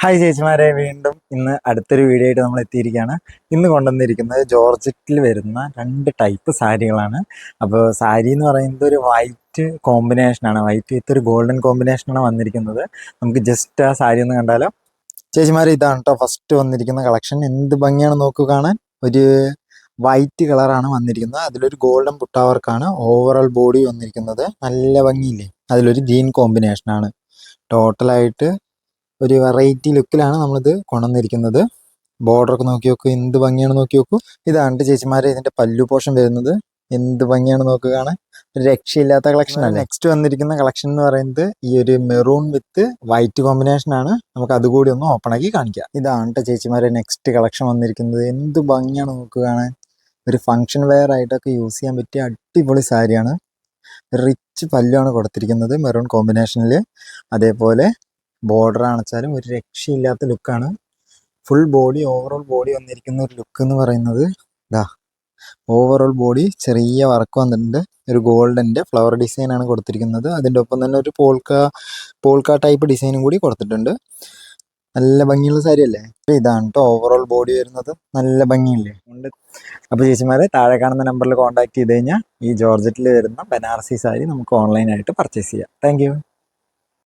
Hi ചേച്ചിമാരെ, വീണ്ടും ഇന്ന് അടുത്തൊരു വീഡിയോ ആയിട്ട് നമ്മൾ എത്തിയിരിക്കുകയാണ്. ഇന്ന് കൊണ്ടുവന്നിരിക്കുന്നത് ജോർജറ്റിൽ വരുന്ന രണ്ട് ടൈപ്പ് സാരികളാണ്. അപ്പോൾ സാരി എന്ന് പറയുന്നത് ഒരു വൈറ്റ് കോമ്പിനേഷനാണ്, വൈറ്റ് വിത്ത് ഒരു ഗോൾഡൻ കോമ്പിനേഷനാണ് വന്നിരിക്കുന്നത്. നമുക്ക് ജസ്റ്റ് ആ സാരി ഒന്ന് കണ്ടാലോ. ചേച്ചിമാരെ, ഇതാണ് കേട്ടോ ഫസ്റ്റ് വന്നിരിക്കുന്ന കളക്ഷൻ. എന്ത് ഭംഗിയാണ് നോക്കൂ കാണാൻ. ഒരു വൈറ്റ് കളറാണ് വന്നിരിക്കുന്നത്, അതിലൊരു ഗോൾഡൻ പുട്ടാവർക്കാണ് ഓവറോൾ ബോഡി വന്നിരിക്കുന്നത്. നല്ല ഭംഗിയില്ലേ. അതിലൊരു ഗ്രീൻ കോമ്പിനേഷനാണ്. ടോട്ടലായിട്ട് ഒരു വെറൈറ്റി ലുക്കിലാണ് നമ്മളിത് കൊണ്ടുവന്നിരിക്കുന്നത്. ബോർഡറൊക്കെ നോക്കി നോക്കൂ, എന്ത് ഭംഗിയാണ് നോക്കി നോക്കൂ. ഇതാണ് ചേച്ചിമാരെ ഇതിന്റെ പല്ലു പോർഷൻ വരുന്നത്. എന്ത് ഭംഗിയാണ് നോക്കുക കാണാൻ. ഒരു രക്ഷയില്ലാത്ത കളക്ഷൻ ആണ്. നെക്സ്റ്റ് വന്നിരിക്കുന്ന കളക്ഷൻ എന്ന് പറയുന്നത് ഈ ഒരു മെറൂൺ വിത്ത് വൈറ്റ് കോമ്പിനേഷൻ ആണ്. നമുക്ക് അതുകൂടി ഒന്ന് ഓപ്പൺ ആക്കി കാണിക്കാം. ഇതാണ് ചേച്ചിമാരെ നെക്സ്റ്റ് കളക്ഷൻ വന്നിരിക്കുന്നത്. എന്ത് ഭംഗിയാണ് നോക്കുക കാണാൻ. ഒരു ഫംഗ്ഷൻ വെയർ ആയിട്ടൊക്കെ യൂസ് ചെയ്യാൻ പറ്റിയ അടിപൊളി സാരിയാണ്. റിച്ച് പല്ലുമാണ് കൊടുത്തിരിക്കുന്നത് മെറൂൺ കോമ്പിനേഷനിൽ. അതേപോലെ ബോർഡർ ആണെച്ചാലും ഒരു രക്ഷയില്ലാത്ത ലുക്കാണ്. ഫുൾ ബോഡി ഓവറോൾ ബോഡി വന്നിരിക്കുന്ന ഒരു ലുക്ക് എന്ന് പറയുന്നത് ഇതാ. ഓവറോൾ ബോഡി ചെറിയ വർക്ക് വന്നിട്ടുണ്ട്. ഒരു ഗോൾഡൻ്റെ ഫ്ലവർ ഡിസൈൻ ആണ് കൊടുത്തിരിക്കുന്നത്. അതിൻ്റെ ഒപ്പം തന്നെ ഒരു പോൾക്ക ടൈപ്പ് ഡിസൈനും കൂടി കൊടുത്തിട്ടുണ്ട്. നല്ല ഭംഗിയുള്ള സാരി അല്ലേ. ഇതാണ് കേട്ടോ ഓവറോൾ ബോഡി വരുന്നത്. നല്ല ഭംഗിയില്ലേ. അപ്പോൾ ചേച്ചിമാരെ, താഴെ കാണുന്ന നമ്പറിൽ കോൺടാക്ട് ചെയ്ത് കഴിഞ്ഞാൽ ഈ ജോർജറ്റിൽ വരുന്ന ബനാറസി സാരി നമുക്ക് ഓൺലൈനായിട്ട് പർച്ചേസ് ചെയ്യാം. താങ്ക്